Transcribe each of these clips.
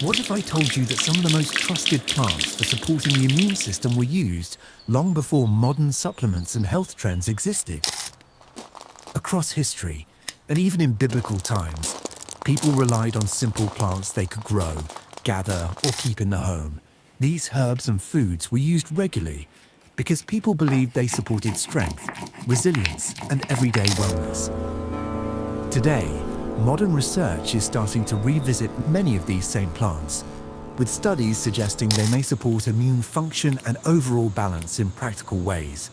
What if I told you that some of the most trusted plants for supporting the immune system were used long before modern supplements and health trends existed? Across history, and even in biblical times, people relied on simple plants they could grow, gather, or keep in the home. These herbs and foods were used regularly because people believed they supported strength, resilience, and everyday wellness. Today, modern research is starting to revisit many of these same plants, with studies suggesting they may support immune function and overall balance in practical ways.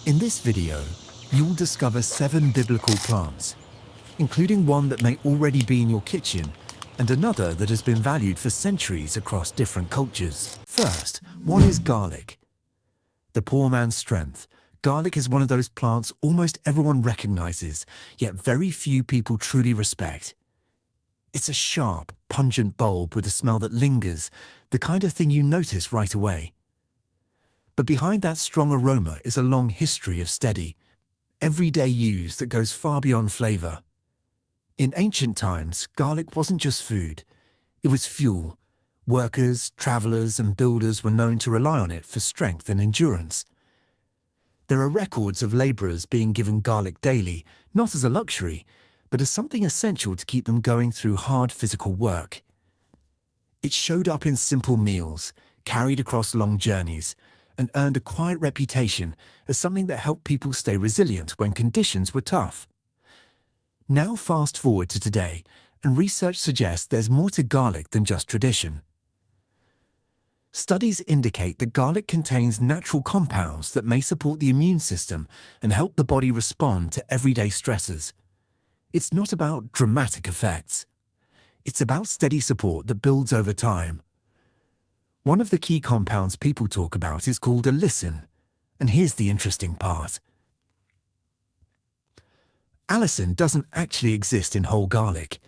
In this video, you'll discover 7 biblical plants, including one that may already be in your kitchen and another that has been valued for centuries across different cultures. First, what is garlic? The poor man's strength. Garlic is one of those plants almost everyone recognizes, yet very few people truly respect. It's a sharp, pungent bulb with a smell that lingers, the kind of thing you notice right away. But behind that strong aroma is a long history of steady, everyday use that goes far beyond flavor. In ancient times, garlic wasn't just food, it was fuel. Workers, travelers, and builders were known to rely on it for strength and endurance. There are records of laborers being given garlic daily, not as a luxury, but as something essential to keep them going through hard physical work. It showed up in simple meals, carried across long journeys, and earned a quiet reputation as something that helped people stay resilient when conditions were tough. Now fast forward to today, and research suggests there's more to garlic than just tradition. Studies indicate that garlic contains natural compounds that may support the immune system and help the body respond to everyday stresses. It's not about dramatic effects. It's about steady support that builds over time. One of the key compounds people talk about is called allicin, and here's the interesting part. Allicin doesn't actually exist in whole garlic.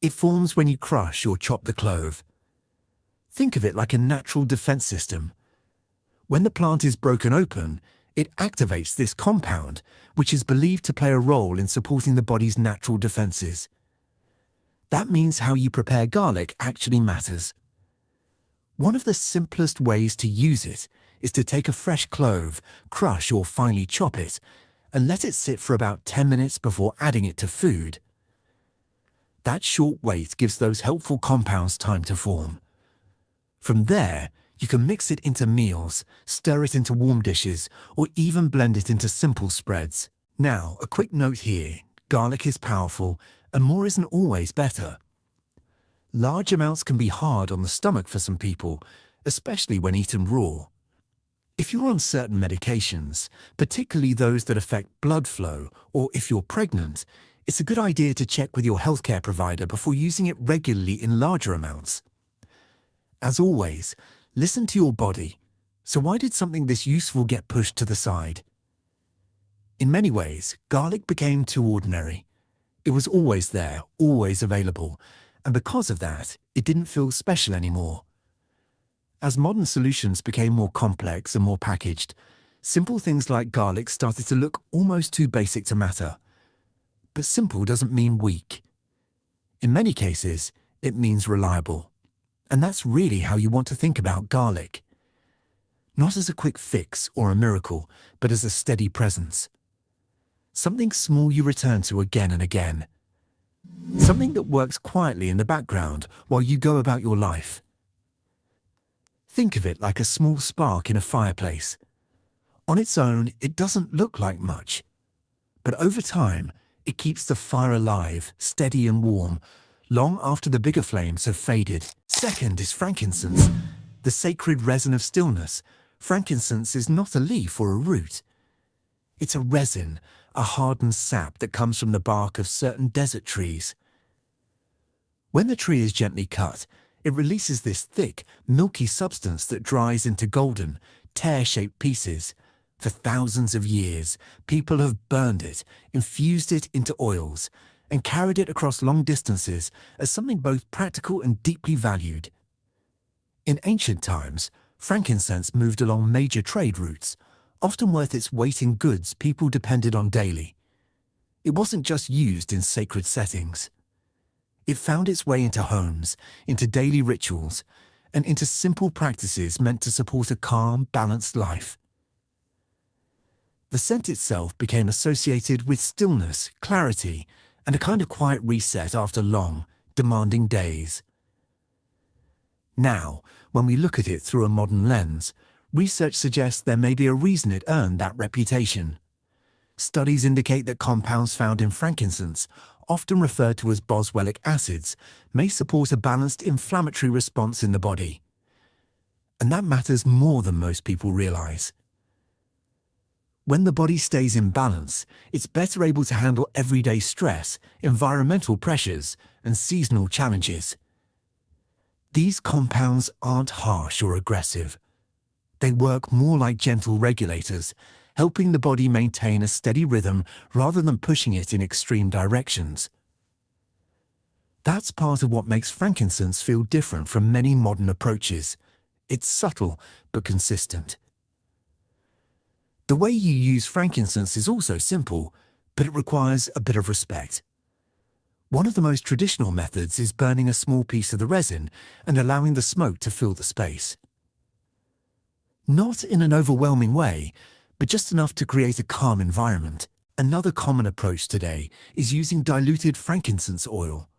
It forms when you crush or chop the clove. Think of it like a natural defense system. When the plant is broken open, it activates this compound, which is believed to play a role in supporting the body's natural defenses. That means how you prepare garlic actually matters. One of the simplest ways to use it is to take a fresh clove, crush or finely chop it, and let it sit for about 10 minutes before adding it to food. That short wait gives those helpful compounds time to form. From there, you can mix it into meals, stir it into warm dishes, or even blend it into simple spreads. Now, a quick note here. Garlic is powerful, and more isn't always better. Large amounts can be hard on the stomach for some people, especially when eaten raw. If you're on certain medications, particularly those that affect blood flow, or if you're pregnant, it's a good idea to check with your healthcare provider before using it regularly in larger amounts. As always, listen to your body. So why did something this useful get pushed to the side? In many ways, garlic became too ordinary. It was always there, always available, and because of that, it didn't feel special anymore. As modern solutions became more complex and more packaged, simple things like garlic started to look almost too basic to matter. But simple doesn't mean weak. In many cases, it means reliable. And that's really how you want to think about garlic. Not as a quick fix or a miracle, but as a steady presence. Something small you return to again and again. Something that works quietly in the background while you go about your life. Think of it like a small spark in a fireplace. On its own, it doesn't look like much. But over time, it keeps the fire alive, steady and warm, long after the bigger flames have faded. Second is frankincense, the sacred resin of stillness. Frankincense is not a leaf or a root. It's a resin, a hardened sap that comes from the bark of certain desert trees. When the tree is gently cut, it releases this thick, milky substance that dries into golden, tear-shaped pieces. For thousands of years, people have burned it, infused it into oils, and carried it across long distances as something both practical and deeply valued. In ancient times, frankincense moved along major trade routes, often worth its weight in goods people depended on daily. It wasn't just used in sacred settings. It found its way into homes, into daily rituals, and into simple practices meant to support a calm, balanced life. The scent itself became associated with stillness, clarity, and a kind of quiet reset after long, demanding days. Now, when we look at it through a modern lens, research suggests there may be a reason it earned that reputation. Studies indicate that compounds found in frankincense, often referred to as boswellic acids, may support a balanced inflammatory response in the body. And that matters more than most people realize. When the body stays in balance, it's better able to handle everyday stress, environmental pressures, and seasonal challenges. These compounds aren't harsh or aggressive. They work more like gentle regulators, helping the body maintain a steady rhythm rather than pushing it in extreme directions. That's part of what makes frankincense feel different from many modern approaches. It's subtle but consistent. The way you use frankincense is also simple, but it requires a bit of respect. One of the most traditional methods is burning a small piece of the resin and allowing the smoke to fill the space. Not in an overwhelming way, but just enough to create a calm environment. Another common approach today is using diluted frankincense oil.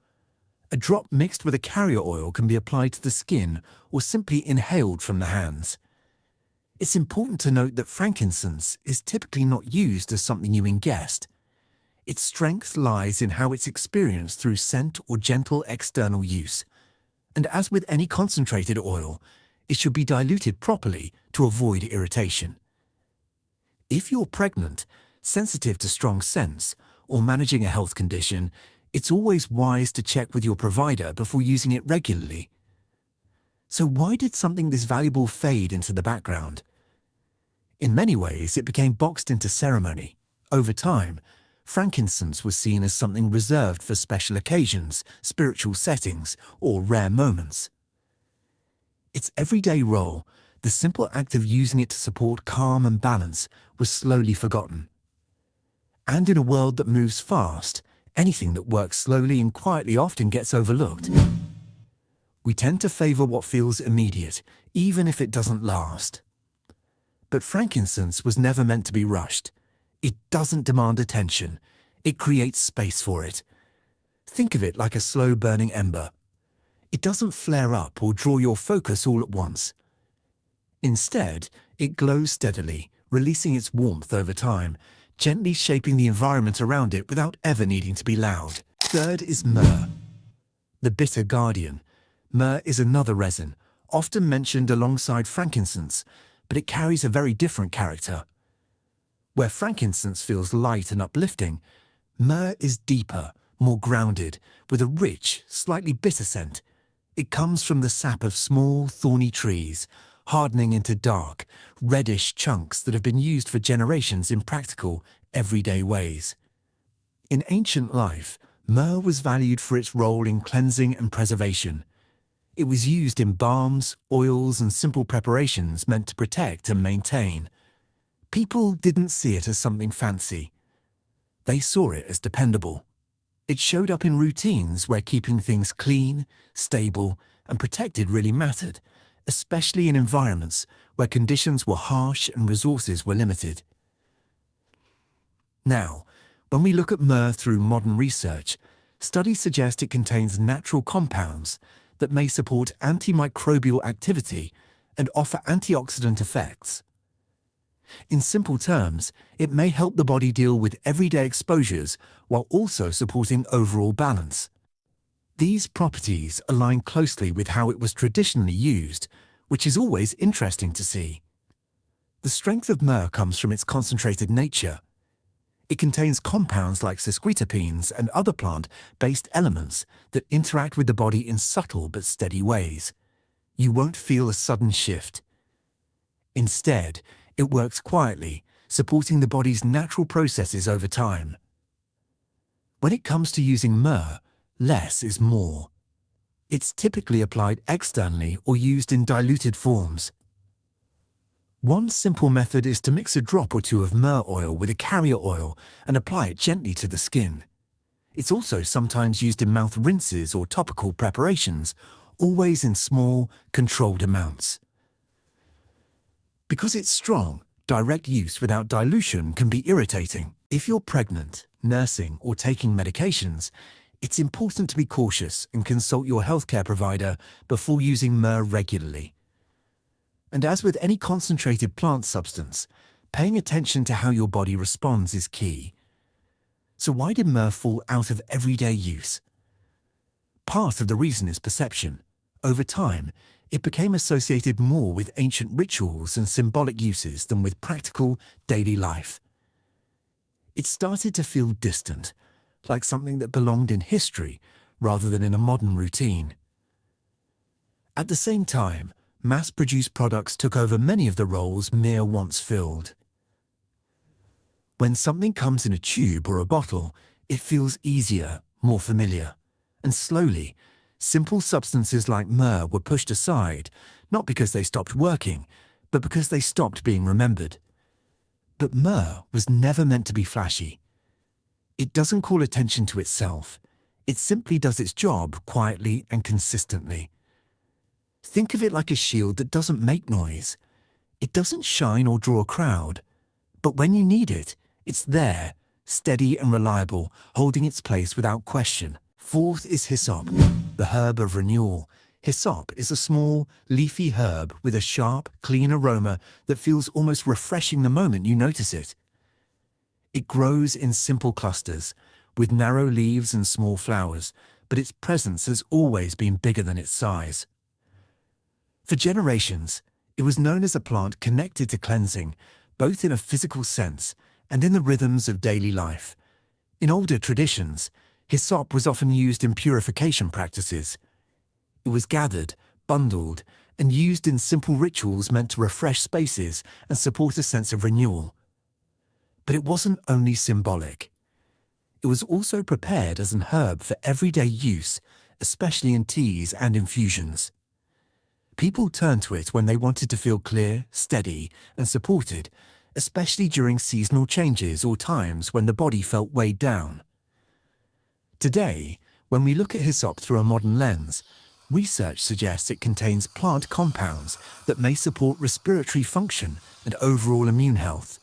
A drop mixed with a carrier oil can be applied to the skin or simply inhaled from the hands. It's important to note that frankincense is typically not used as something you ingest. Its strength lies in how it's experienced through scent or gentle external use. And as with any concentrated oil, it should be diluted properly to avoid irritation. If you're pregnant, sensitive to strong scents, or managing a health condition, it's always wise to check with your provider before using it regularly. So why did something this valuable fade into the background? In many ways, it became boxed into ceremony. Over time, frankincense was seen as something reserved for special occasions, spiritual settings, or rare moments. Its everyday role, the simple act of using it to support calm and balance, was slowly forgotten. And in a world that moves fast, anything that works slowly and quietly often gets overlooked. We tend to favor what feels immediate, even if it doesn't last. But frankincense was never meant to be rushed. It doesn't demand attention. It creates space for it. Think of it like a slow-burning ember. It doesn't flare up or draw your focus all at once. Instead, it glows steadily, releasing its warmth over time, gently shaping the environment around it without ever needing to be loud. Third is myrrh, the bitter guardian. Myrrh is another resin, often mentioned alongside frankincense, but it carries a very different character. Where frankincense feels light and uplifting, myrrh is deeper, more grounded, with a rich, slightly bitter scent. It comes from the sap of small, thorny trees, hardening into dark, reddish chunks that have been used for generations in practical, everyday ways. In ancient life, myrrh was valued for its role in cleansing and preservation. It was used in balms, oils, and simple preparations meant to protect and maintain. People didn't see it as something fancy. They saw it as dependable. It showed up in routines where keeping things clean, stable, and protected really mattered, especially in environments where conditions were harsh and resources were limited. Now, when we look at myrrh through modern research, studies suggest it contains natural compounds that may support antimicrobial activity and offer antioxidant effects. In simple terms, it may help the body deal with everyday exposures while also supporting overall balance. These properties align closely with how it was traditionally used, which is always interesting to see. The strength of myrrh comes from its concentrated nature. It contains compounds like sesquiterpenes and other plant-based elements that interact with the body in subtle but steady ways. You won't feel a sudden shift. Instead, it works quietly, supporting the body's natural processes over time. When it comes to using myrrh, less is more. It's typically applied externally or used in diluted forms. One simple method is to mix a drop or two of myrrh oil with a carrier oil and apply it gently to the skin. It's also sometimes used in mouth rinses or topical preparations, always in small, controlled amounts. Because it's strong, direct use without dilution can be irritating. If you're pregnant, nursing, or taking medications, it's important to be cautious and consult your healthcare provider before using myrrh regularly. And as with any concentrated plant substance, paying attention to how your body responds is key. So why did myrrh fall out of everyday use? Part of the reason is perception. Over time, it became associated more with ancient rituals and symbolic uses than with practical, daily life. It started to feel distant, like something that belonged in history rather than in a modern routine. At the same time, mass-produced products took over many of the roles myrrh once filled. When something comes in a tube or a bottle, it feels easier, more familiar. And slowly, simple substances like myrrh were pushed aside, not because they stopped working, but because they stopped being remembered. But myrrh was never meant to be flashy. It doesn't call attention to itself. It simply does its job quietly and consistently. Think of it like a shield that doesn't make noise. It doesn't shine or draw a crowd. But when you need it, it's there, steady and reliable, holding its place without question. Fourth is hyssop, the herb of renewal. Hyssop is a small, leafy herb with a sharp, clean aroma that feels almost refreshing the moment you notice it. It grows in simple clusters, with narrow leaves and small flowers, but its presence has always been bigger than its size. For generations, it was known as a plant connected to cleansing, both in a physical sense and in the rhythms of daily life. In older traditions, hyssop was often used in purification practices. It was gathered, bundled, and used in simple rituals meant to refresh spaces and support a sense of renewal. But it wasn't only symbolic. It was also prepared as an herb for everyday use, especially in teas and infusions. People turned to it when they wanted to feel clear, steady, and supported, especially during seasonal changes or times when the body felt weighed down. Today, when we look at hyssop through a modern lens, research suggests it contains plant compounds that may support respiratory function and overall immune health.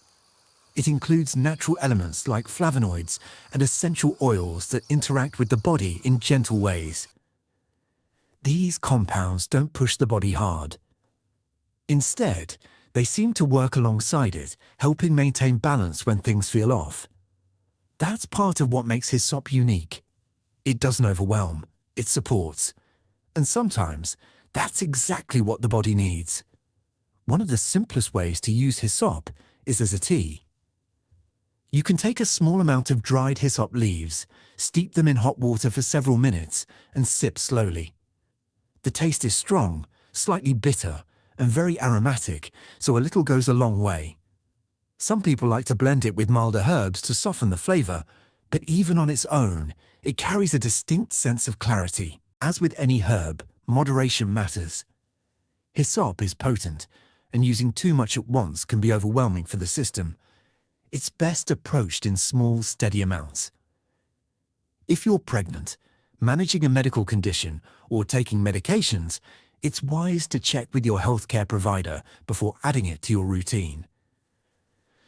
It includes natural elements like flavonoids and essential oils that interact with the body in gentle ways. These compounds don't push the body hard. Instead, they seem to work alongside it, helping maintain balance when things feel off. That's part of what makes hyssop unique. It doesn't overwhelm, it supports. And sometimes, that's exactly what the body needs. One of the simplest ways to use hyssop is as a tea. You can take a small amount of dried hyssop leaves, steep them in hot water for several minutes, and sip slowly. The taste is strong, slightly bitter, and very aromatic, so a little goes a long way. Some people like to blend it with milder herbs to soften the flavor, but even on its own, it carries a distinct sense of clarity. As with any herb, moderation matters. Hyssop is potent, and using too much at once can be overwhelming for the system. It's best approached in small, steady amounts. If you're pregnant, managing a medical condition, or taking medications, it's wise to check with your healthcare provider before adding it to your routine.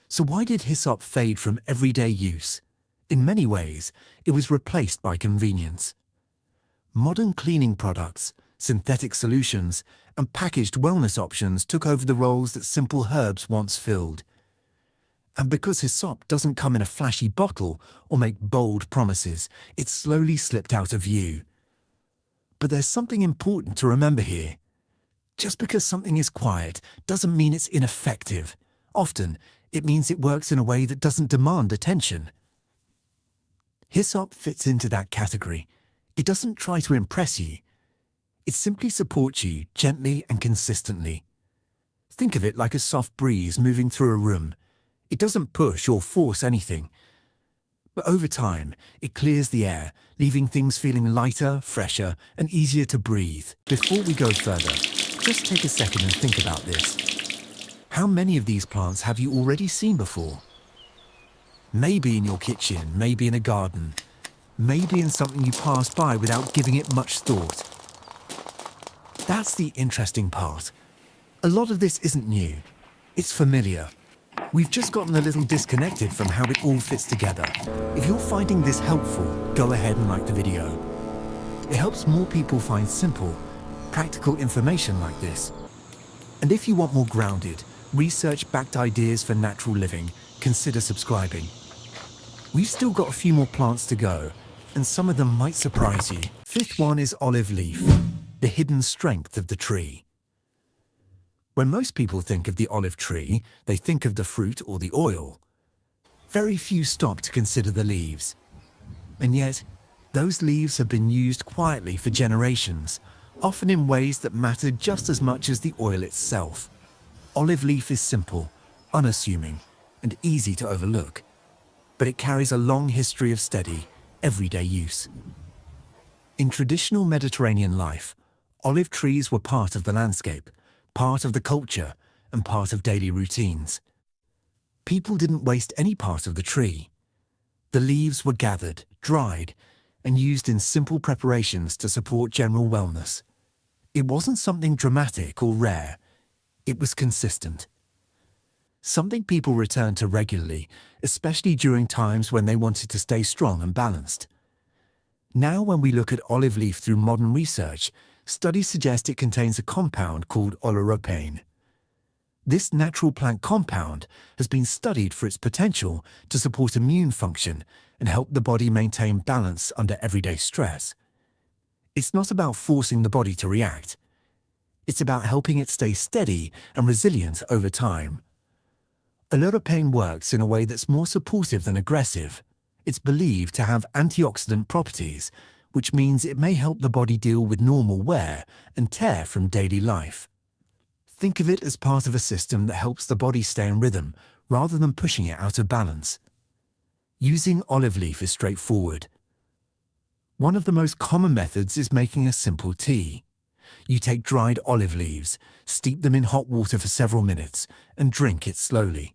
So why did hyssop fade from everyday use? In many ways, it was replaced by convenience. Modern cleaning products, synthetic solutions, and packaged wellness options took over the roles that simple herbs once filled. And because hyssop doesn't come in a flashy bottle or make bold promises, it slowly slipped out of view. But there's something important to remember here. Just because something is quiet doesn't mean it's ineffective. Often, it means it works in a way that doesn't demand attention. Hyssop fits into that category. It doesn't try to impress you. It simply supports you gently and consistently. Think of it like a soft breeze moving through a room. It doesn't push or force anything. But over time, it clears the air, leaving things feeling lighter, fresher, and easier to breathe. Before we go further, just take a second and think about this. How many of these plants have you already seen before? Maybe in your kitchen, maybe in a garden, maybe in something you pass by without giving it much thought. That's the interesting part. A lot of this isn't new. It's familiar. We've just gotten a little disconnected from how it all fits together. If you're finding this helpful, go ahead and like the video. It helps more people find simple, practical information like this. And if you want more grounded, research-backed ideas for natural living, consider subscribing. We've still got a few more plants to go, and some of them might surprise you. Fifth one is olive leaf, the hidden strength of the tree. When most people think of the olive tree, they think of the fruit or the oil. Very few stop to consider the leaves. And yet, those leaves have been used quietly for generations, often in ways that matter just as much as the oil itself. Olive leaf is simple, unassuming, and easy to overlook, but it carries a long history of steady, everyday use. In traditional Mediterranean life, olive trees were part of the landscape, part of the culture, and part of daily routines. People didn't waste any part of the tree. The leaves were gathered, dried, and used in simple preparations to support general wellness. It wasn't something dramatic or rare. It was consistent. Something people returned to regularly, especially during times when they wanted to stay strong and balanced. Now, when we look at olive leaf through modern research, studies suggest it contains a compound called oleuropein. This natural plant compound has been studied for its potential to support immune function and help the body maintain balance under everyday stress. It's not about forcing the body to react. It's about helping it stay steady and resilient over time. Oleuropein works in a way that's more supportive than aggressive. It's believed to have antioxidant properties, which means it may help the body deal with normal wear and tear from daily life. Think of it as part of a system that helps the body stay in rhythm rather than pushing it out of balance. Using olive leaf is straightforward. One of the most common methods is making a simple tea. You take dried olive leaves, steep them in hot water for several minutes, and drink it slowly.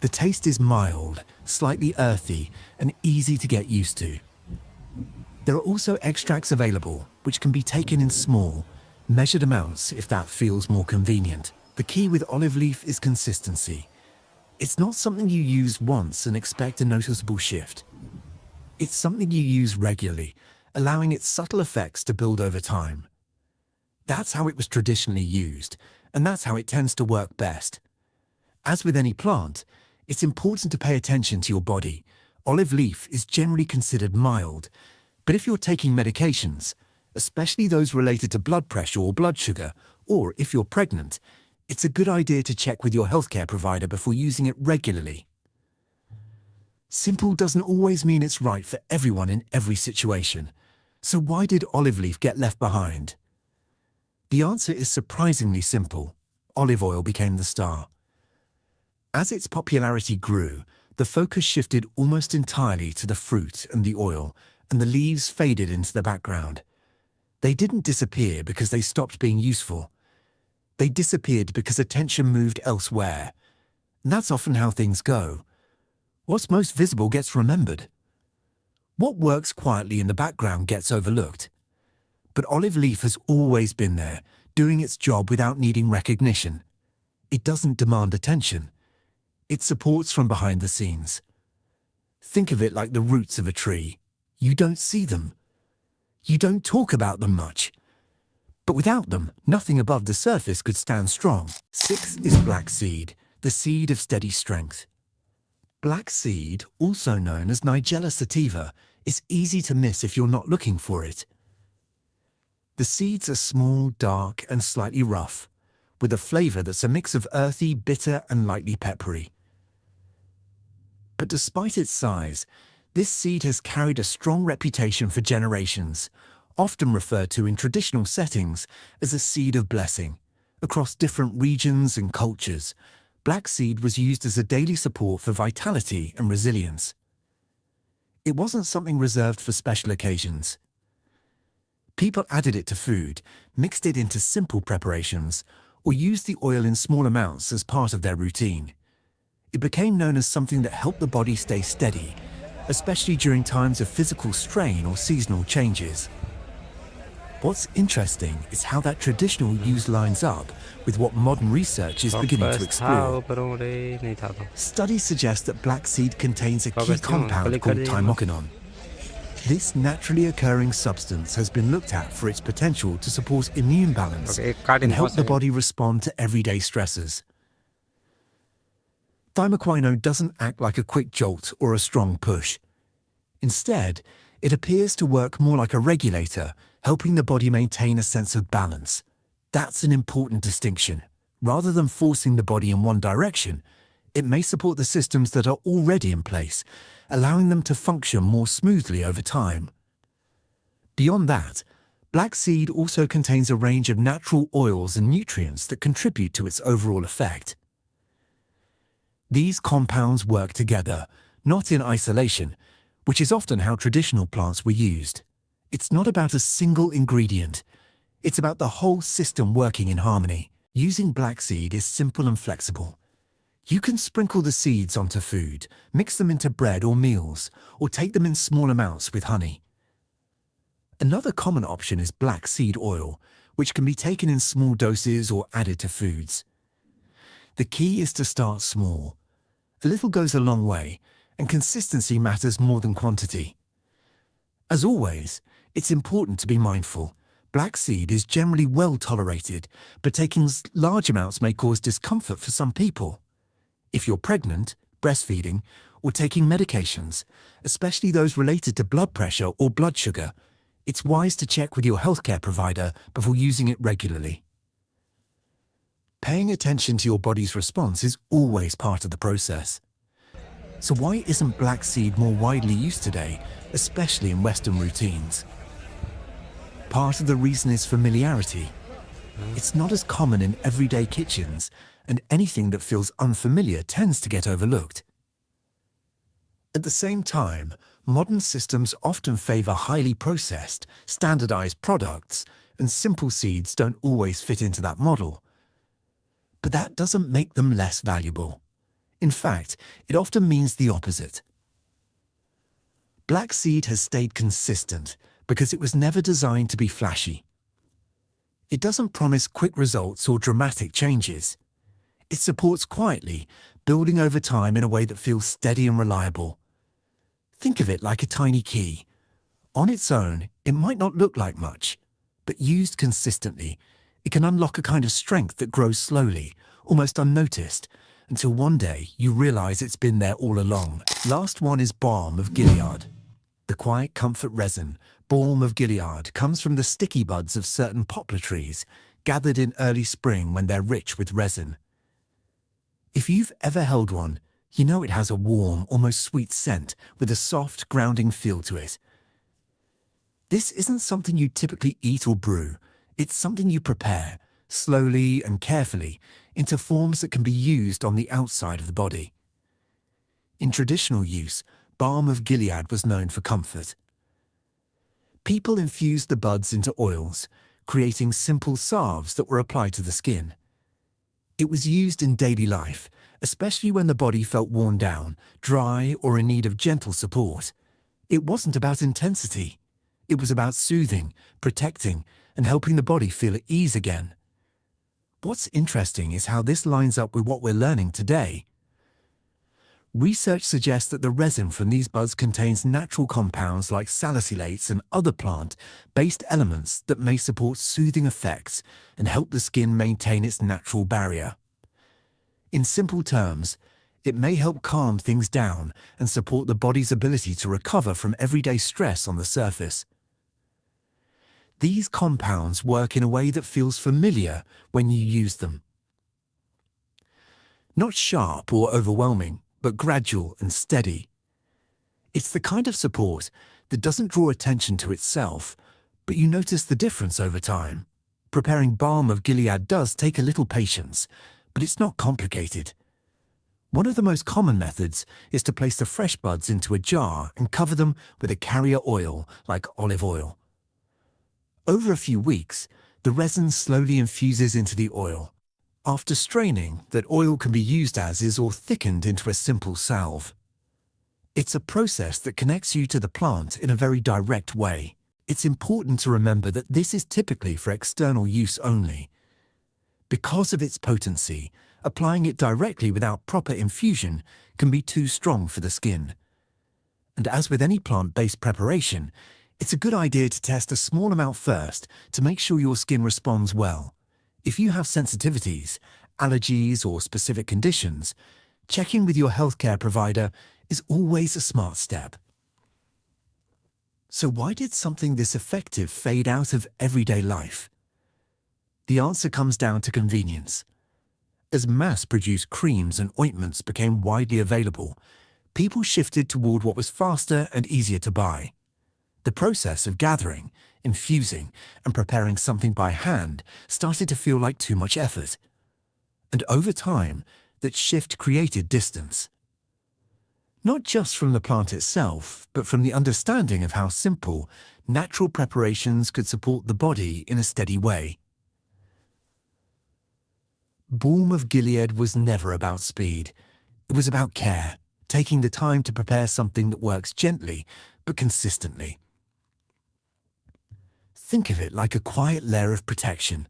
The taste is mild, slightly earthy, and easy to get used to. There are also extracts available, which can be taken in small, measured amounts if that feels more convenient. The key with olive leaf is consistency. It's not something you use once and expect a noticeable shift. It's something you use regularly, allowing its subtle effects to build over time. That's how it was traditionally used, and that's how it tends to work best. As with any plant, it's important to pay attention to your body. Olive leaf is generally considered mild, but if you're taking medications, especially those related to blood pressure or blood sugar, or if you're pregnant, it's a good idea to check with your healthcare provider before using it regularly. Simple doesn't always mean it's right for everyone in every situation. So why did olive leaf get left behind? The answer is surprisingly simple. Olive oil became the star. As its popularity grew, the focus shifted almost entirely to the fruit and the oil, and the leaves faded into the background. They didn't disappear because they stopped being useful. They disappeared because attention moved elsewhere. And that's often how things go. What's most visible gets remembered. What works quietly in the background gets overlooked. But olive leaf has always been there, doing its job without needing recognition. It doesn't demand attention. It supports from behind the scenes. Think of it like the roots of a tree. You don't see them. You don't talk about them much. But without them, nothing above the surface could stand strong. Sixth is black seed, the seed of steady strength. Black seed, also known as Nigella sativa, is easy to miss if you're not looking for it. The seeds are small, dark, and slightly rough, with a flavor that's a mix of earthy, bitter, and lightly peppery. But despite its size, this seed has carried a strong reputation for generations, often referred to in traditional settings as a seed of blessing. Across different regions and cultures, black seed was used as a daily support for vitality and resilience. It wasn't something reserved for special occasions. People added it to food, mixed it into simple preparations, or used the oil in small amounts as part of their routine. It became known as something that helped the body stay steady especially during times of physical strain or seasonal changes. What's interesting is how that traditional use lines up with what modern research is beginning to explore. Studies suggest that black seed contains a key compound called thymokinone. This naturally occurring substance has been looked at for its potential to support immune balance and help the body respond to everyday stresses. Thymokinone doesn't act like a quick jolt or a strong push. Instead, it appears to work more like a regulator, helping the body maintain a sense of balance. That's an important distinction. Rather than forcing the body in one direction, it may support the systems that are already in place, allowing them to function more smoothly over time. Beyond that, black seed also contains a range of natural oils and nutrients that contribute to its overall effect. These compounds work together, not in isolation, which is often how traditional plants were used. It's not about a single ingredient. It's about the whole system working in harmony. Using black seed is simple and flexible. You can sprinkle the seeds onto food, mix them into bread or meals, or take them in small amounts with honey. Another common option is black seed oil, which can be taken in small doses or added to foods. The key is to start small. A little goes a long way, and consistency matters more than quantity. As always, it's important to be mindful. Black seed is generally well tolerated, but taking large amounts may cause discomfort for some people. If you're pregnant, breastfeeding, or taking medications, especially those related to blood pressure or blood sugar, it's wise to check with your healthcare provider before using it regularly. Paying attention to your body's response is always part of the process. So why isn't black seed more widely used today, especially in Western routines? Part of the reason is familiarity. It's not as common in everyday kitchens, and anything that feels unfamiliar tends to get overlooked. At the same time, modern systems often favor highly processed, standardized products, and simple seeds don't always fit into that model. But that doesn't make them less valuable. In fact, it often means the opposite. Black seed has stayed consistent because it was never designed to be flashy. It doesn't promise quick results or dramatic changes. It supports quietly, building over time in a way that feels steady and reliable. Think of it like a tiny key. On its own, it might not look like much, but used consistently, it can unlock a kind of strength that grows slowly, almost unnoticed, until one day you realize it's been there all along. Last one is balm of Gilead. The quiet comfort resin, balm of Gilead, comes from the sticky buds of certain poplar trees, gathered in early spring when they're rich with resin. If you've ever held one, you know it has a warm, almost sweet scent with a soft, grounding feel to it. This isn't something you typically eat or brew. It's something you prepare, slowly and carefully, into forms that can be used on the outside of the body. In traditional use, balm of Gilead was known for comfort. People infused the buds into oils, creating simple salves that were applied to the skin. It was used in daily life, especially when the body felt worn down, dry, or in need of gentle support. It wasn't about intensity. It was about soothing, protecting, and helping the body feel at ease again. What's interesting is how this lines up with what we're learning today. Research suggests that the resin from these buds contains natural compounds like salicylates and other plant-based elements that may support soothing effects and help the skin maintain its natural barrier. In simple terms, it may help calm things down and support the body's ability to recover from everyday stress on the surface. These compounds work in a way that feels familiar when you use them. Not sharp or overwhelming, but gradual and steady. It's the kind of support that doesn't draw attention to itself, but you notice the difference over time. Preparing balm of Gilead does take a little patience, but it's not complicated. One of the most common methods is to place the fresh buds into a jar and cover them with a carrier oil like olive oil. Over a few weeks, the resin slowly infuses into the oil. After straining, that oil can be used as is or thickened into a simple salve. It's a process that connects you to the plant in a very direct way. It's important to remember that this is typically for external use only. Because of its potency, applying it directly without proper infusion can be too strong for the skin. And as with any plant-based preparation, it's a good idea to test a small amount first to make sure your skin responds well. If you have sensitivities, allergies, or specific conditions, checking with your healthcare provider is always a smart step. So why did something this effective fade out of everyday life? The answer comes down to convenience. As mass-produced creams and ointments became widely available, people shifted toward what was faster and easier to buy. The process of gathering, infusing, and preparing something by hand started to feel like too much effort. And over time, that shift created distance. Not just from the plant itself, but from the understanding of how simple, natural preparations could support the body in a steady way. Balm of Gilead was never about speed. It was about care, taking the time to prepare something that works gently, but consistently. Think of it like a quiet layer of protection.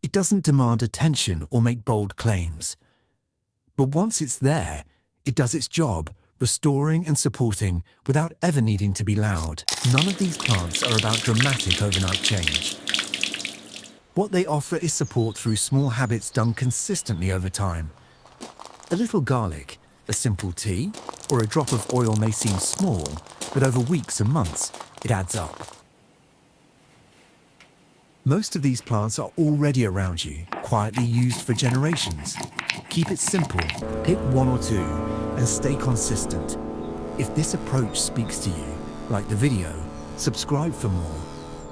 It doesn't demand attention or make bold claims. But once it's there, it does its job, restoring and supporting without ever needing to be loud. None of these plants are about dramatic overnight change. What they offer is support through small habits done consistently over time. A little garlic, a simple tea, or a drop of oil may seem small, but over weeks and months, it adds up. Most of these plants are already around you, quietly used for generations. Keep it simple, pick one or two, and stay consistent. If this approach speaks to you, like the video, subscribe for more,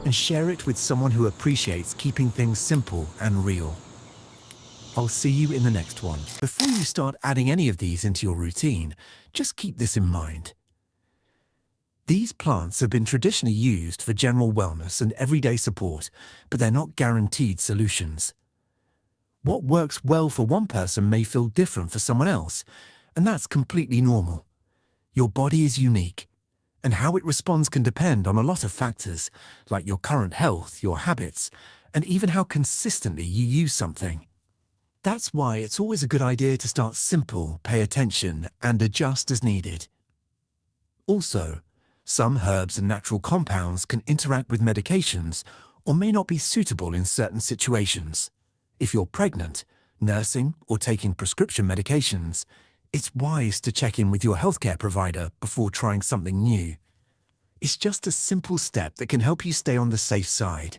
and share it with someone who appreciates keeping things simple and real. I'll see you in the next one. Before you start adding any of these into your routine, just keep this in mind. These plants have been traditionally used for general wellness and everyday support, but they're not guaranteed solutions. What works well for one person may feel different for someone else, and that's completely normal. Your body is unique, and how it responds can depend on a lot of factors, like your current health, your habits, and even how consistently you use something. That's why it's always a good idea to start simple, pay attention, and adjust as needed. Also, some herbs and natural compounds can interact with medications or may not be suitable in certain situations. If you're pregnant, nursing, or taking prescription medications, it's wise to check in with your healthcare provider before trying something new. It's just a simple step that can help you stay on the safe side.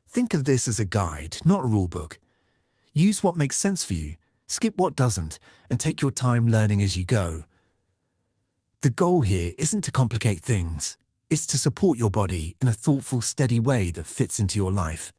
Think of this as a guide, not a rulebook. Use what makes sense for you, skip what doesn't, and take your time learning as you go. The goal here isn't to complicate things. It's to support your body in a thoughtful, steady way that fits into your life.